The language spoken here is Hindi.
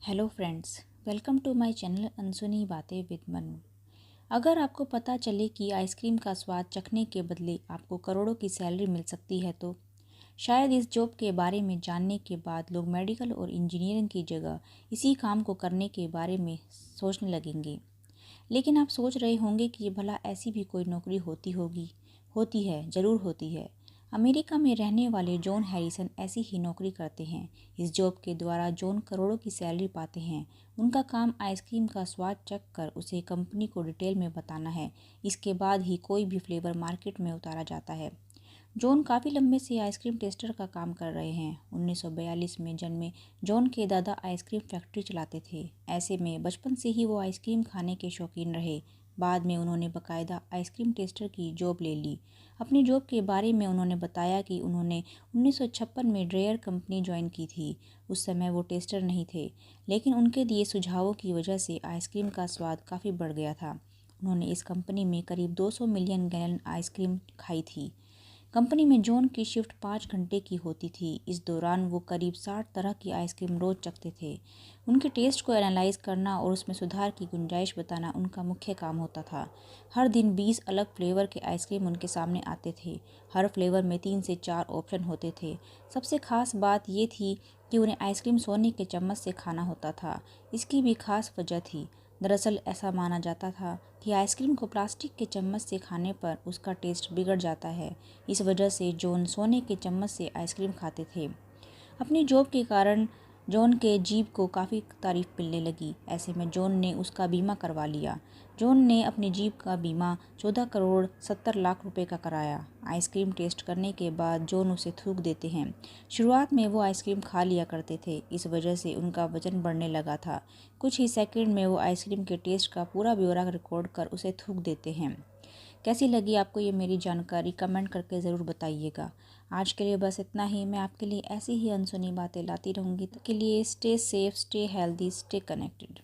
Hello friends, welcome to my channel Ansuni Baatein with Manu. अगर आपको पता चले कि आइसक्रीम का स्वाद चखने के बदले आपको करोड़ों की सैलरी मिल सकती है तो शायद इस जॉब के बारे में जानने के बाद लोग मेडिकल और इंजीनियरिंग की जगह इसी काम को करने के बारे में सोचने लगेंगे। लेकिन आप सोच रहे होंगे कि भला ऐसी भी कोई नौकरी होती है, ज़रूर होती है। अमेरिका में रहने वाले जॉन हैरिसन ऐसी ही नौकरी करते हैं। इस जॉब के द्वारा जॉन करोड़ों की सैलरी पाते हैं। उनका काम आइसक्रीम का स्वाद चख कर उसे कंपनी को डिटेल में बताना है। इसके बाद ही कोई भी फ्लेवर मार्केट में उतारा जाता है। जॉन काफ़ी लंबे से आइसक्रीम टेस्टर का काम कर रहे हैं। 1942 में जन्मे जॉन के दादा आइसक्रीम फैक्ट्री चलाते थे। ऐसे में बचपन से ही वो आइसक्रीम खाने के शौकीन रहे। बाद में उन्होंने बाकायदा आइसक्रीम टेस्टर की जॉब ले ली। अपनी जॉब के बारे में उन्होंने बताया कि उन्होंने 1956 में ड्रेयर कंपनी ज्वाइन की थी। उस समय वो टेस्टर नहीं थे, लेकिन उनके दिए सुझावों की वजह से आइसक्रीम का स्वाद काफ़ी बढ़ गया था। उन्होंने इस कंपनी में करीब 200 मिलियन गैलन आइसक्रीम खाई थी। कंपनी में जॉन की शिफ्ट 5 घंटे की होती थी। इस दौरान वो करीब 60 तरह की आइसक्रीम रोज़ चखते थे। उनके टेस्ट को एनालाइज करना और उसमें सुधार की गुंजाइश बताना उनका मुख्य काम होता था। हर दिन 20 अलग फ्लेवर के आइसक्रीम उनके सामने आते थे। हर फ्लेवर में 3 से 4 ऑप्शन होते थे। सबसे खास बात ये थी कि उन्हें आइसक्रीम सोने के चम्मच से खाना होता था। इसकी भी खास वजह थी। दरअसल ऐसा माना जाता था कि आइसक्रीम को प्लास्टिक के चम्मच से खाने पर उसका टेस्ट बिगड़ जाता है। इस वजह से जॉन सोने के चम्मच से आइसक्रीम खाते थे। अपनी जॉब के कारण जॉन के जीभ को काफ़ी तारीफ मिलने लगी। ऐसे में जॉन ने उसका बीमा करवा लिया। जॉन ने अपनी जीभ का बीमा 14 करोड़ 70 लाख रुपए का कराया। आइसक्रीम टेस्ट करने के बाद जॉन उसे थूक देते हैं। शुरुआत में वो आइसक्रीम खा लिया करते थे। इस वजह से उनका वजन बढ़ने लगा था। कुछ ही सेकंड में वो आइसक्रीम के टेस्ट का पूरा ब्यौरा रिकॉर्ड कर उसे थूक देते हैं। कैसी लगी आपको ये मेरी जानकारी, कमेंट करके ज़रूर बताइएगा। आज के लिए बस इतना ही। मैं आपके लिए ऐसी ही अनसुनी बातें लाती रहूँगी। तब के लिए stay safe, stay healthy, stay connected.